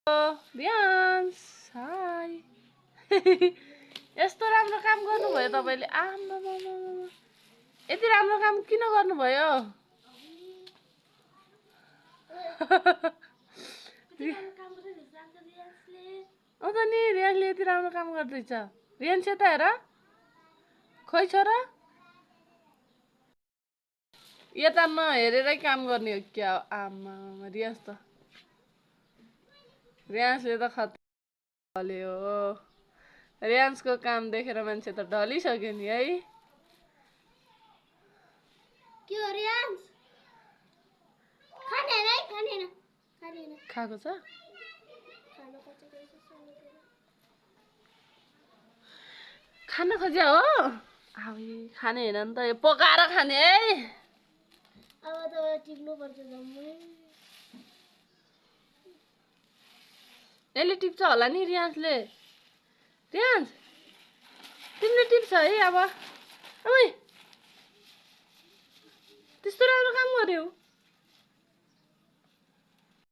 रियान्स high यस्तो राम्रो काम गर्नुभयो तपाईले आमामामा यति राम्रो काम किन गर्नुभयो त नि रियान्सले यति राम्रो काम गर्दैछ रियान्स यता हेर खोइ छ र यता नहेरेरै काम गर्ने हो क्या आमामा रियान्स त रियान्सले त खत्तल्यो रियान्सको काम देखेर मान्छे त ढलिसक्यो नि है के हो रियान्स खाने नै खानेन खाएको छ खान खोज्या हो आवे खाने हैन नि त यो पकाएर खाने है अब त टिप्नु पर्छ जम्मै यसले टिप्छ होला नि रियान्सले रियान्स तिमीले टिप्छ है अब ओइ त्यस्तो राम्रो काम गर्यौ